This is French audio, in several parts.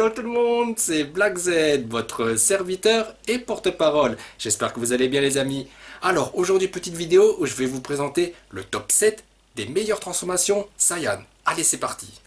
Hello tout le monde, c'est Black Z, votre serviteur et porte-parole. J'espère que vous allez bien les amis. Alors aujourd'hui petite vidéo où je vais vous présenter le top 7 des meilleures transformations Saiyan. Allez c'est parti.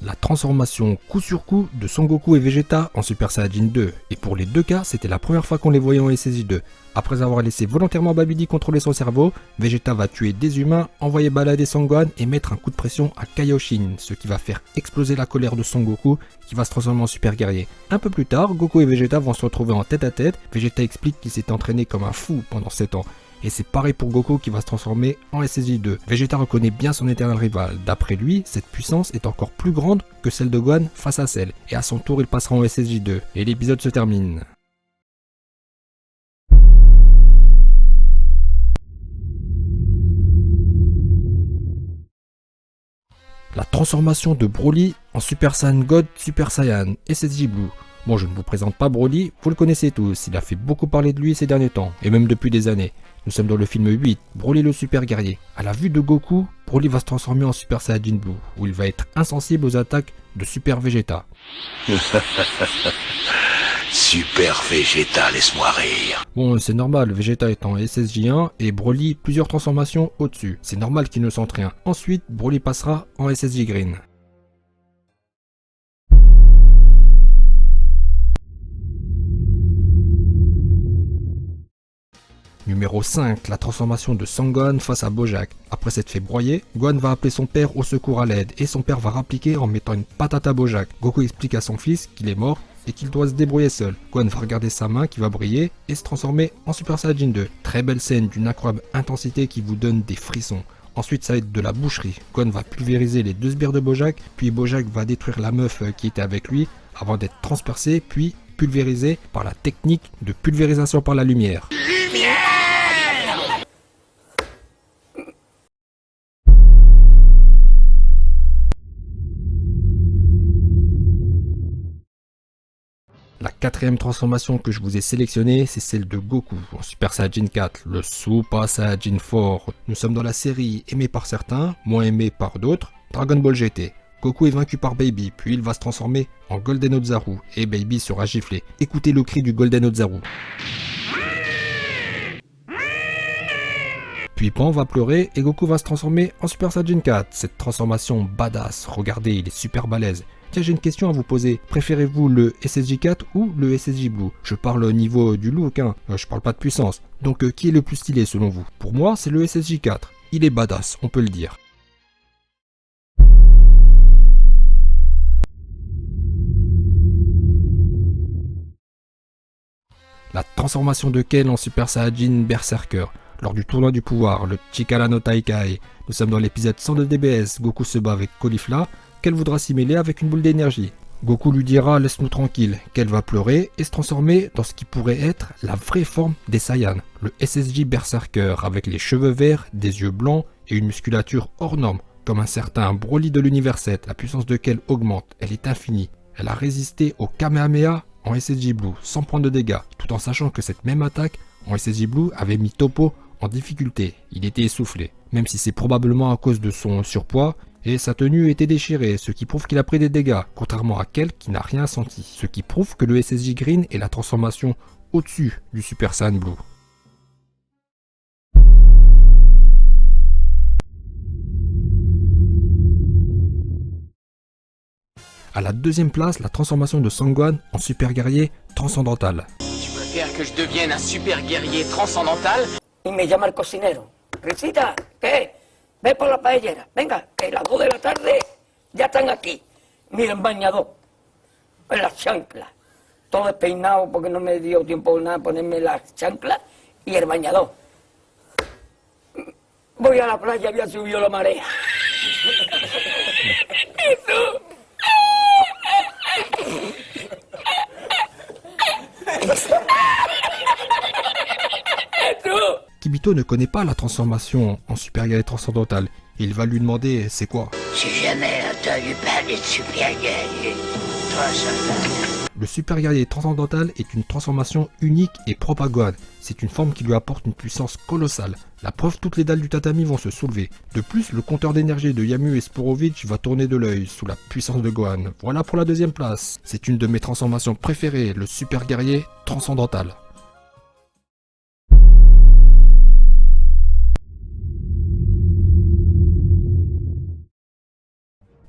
La transformation coup sur coup de Son Goku et Vegeta en Super Saiyajin 2. Et pour les deux cas, c'était la première fois qu'on les voyait en SSJ 2. Après avoir laissé volontairement Babidi contrôler son cerveau, Vegeta va tuer des humains, envoyer balader Son Gohan et mettre un coup de pression à Kaioshin, ce qui va faire exploser la colère de Son Goku qui va se transformer en super guerrier. Un peu plus tard, Goku et Vegeta vont se retrouver en tête à tête. Vegeta explique qu'il s'est entraîné comme un fou pendant 7 ans. Et c'est pareil pour Goku qui va se transformer en SSJ 2. Vegeta reconnaît bien son éternel rival. D'après lui, cette puissance est encore plus grande que celle de Gohan face à celle. Et à son tour, il passera en SSJ 2. Et l'épisode se termine. La transformation de Broly en Super Saiyan God Super Saiyan SSJ Blue. Bon, je ne vous présente pas Broly, vous le connaissez tous, il a fait beaucoup parler de lui ces derniers temps, et même depuis des années. Nous sommes dans le film 8, Broly le super guerrier. À la vue de Goku, Broly va se transformer en Super Saiyajin Blue, où il va être insensible aux attaques de Super Vegeta. Super Vegeta, laisse-moi rire. Bon, c'est normal, Vegeta est en SSJ1 et Broly plusieurs transformations au-dessus. C'est normal qu'il ne sente rien. Ensuite, Broly passera en SSJ Green. Numéro 5, la transformation de Son Gohan face à Bojack. Après s'être fait broyer, Gohan va appeler son père au secours à l'aide et son père va rappliquer en mettant une patate à Bojack. Goku explique à son fils qu'il est mort et qu'il doit se débrouiller seul. Gohan va regarder sa main qui va briller et se transformer en Super Saiyajin 2. Très belle scène d'une incroyable intensité qui vous donne des frissons. Ensuite ça va être de la boucherie. Gohan va pulvériser les deux sbires de Bojack, puis Bojack va détruire la meuf qui était avec lui avant d'être transpercé puis pulvérisé par la technique de pulvérisation par la lumière. La quatrième transformation que je vous ai sélectionnée, c'est celle de Goku en Super Saiyajin 4, le Super Saiyajin 4. Nous sommes dans la série aimée par certains, moins aimée par d'autres, Dragon Ball GT. Goku est vaincu par Baby, puis il va se transformer en Golden Ozaru, et Baby sera giflé. Écoutez le cri du Golden Ozaru. Puis Pan va pleurer et Goku va se transformer en Super Saiyajin 4. Cette transformation badass, regardez, il est super balèze. Tiens, j'ai une question à vous poser. Préférez-vous le SSJ 4 ou le SSJ Blue? Je parle au niveau du look, hein. Je parle pas de puissance. Donc qui est le plus stylé selon vous? Pour moi, c'est le SSJ 4. Il est badass, on peut le dire. La transformation de Ken en Super Saiyajin Berserker. Lors du tournoi du pouvoir, le Chikara no Taikai. Nous sommes dans l'épisode 102 DBS. Goku se bat avec Caulifla, qu'elle voudra s'y avec une boule d'énergie. Goku lui dira « laisse-nous tranquille », qu'elle va pleurer et se transformer dans ce qui pourrait être la vraie forme des Saiyans, le SSJ Berserker avec les cheveux verts, des yeux blancs et une musculature hors norme, comme un certain Broly de l'univers 7, la puissance de quelle augmente, elle est infinie. Elle a résisté au Kamehameha en SSJ Blue sans prendre de dégâts, tout en sachant que cette même attaque en SSJ Blue avait mis Toppo en difficulté, il était essoufflé, même si c'est probablement à cause de son surpoids, et sa tenue était déchirée, ce qui prouve qu'il a pris des dégâts, contrairement à Kel qui n'a rien senti, ce qui prouve que le SSJ Green est la transformation au-dessus du Super Saiyan Blue. À la deuxième place, la transformation de Son Gohan en super guerrier transcendantal. Tu préfères que je devienne un super guerrier transcendantal? Y me llama el cocinero. Risita, ¿qué? Ve por la paellera. Venga, que las 2 de la tarde ya están aquí. Mira, el bañador. En las chanclas. Todo despeinado porque no me dio tiempo nada ponerme las chanclas y el bañador. Voy a la playa, había subido la marea. Eso. Kibito ne connaît pas la transformation en super guerrier transcendantal. Il va lui demander c'est quoi. J'ai jamais entendu parler de super guerrier transcendantal. Le super guerrier transcendantal est une transformation unique et propre à Gohan. C'est une forme qui lui apporte une puissance colossale. La preuve, toutes les dalles du tatami vont se soulever. De plus, le compteur d'énergie de Yamu et Sporovich va tourner de l'œil sous la puissance de Gohan. Voilà pour la deuxième place. C'est une de mes transformations préférées, le super guerrier transcendantal.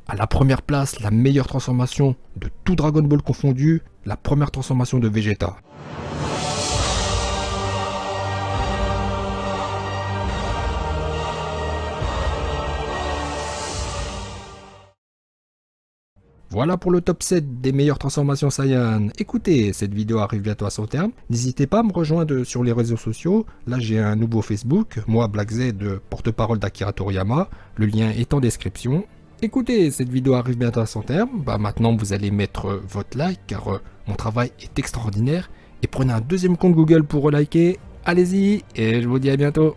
À la première place, la meilleure transformation de tout Dragon Ball confondu, la première transformation de Vegeta. Voilà pour le top 7 des meilleures transformations Saiyan. Écoutez, cette vidéo arrive bientôt à son terme. N'hésitez pas à me rejoindre sur les réseaux sociaux. Là, j'ai un nouveau Facebook, moi Black Z, porte-parole d'Akira Toriyama. Le lien est en description. Écoutez, cette vidéo arrive bientôt à son terme. Maintenant, vous allez mettre votre like car mon travail est extraordinaire. Et prenez un deuxième compte Google pour reliker. Allez-y et je vous dis à bientôt.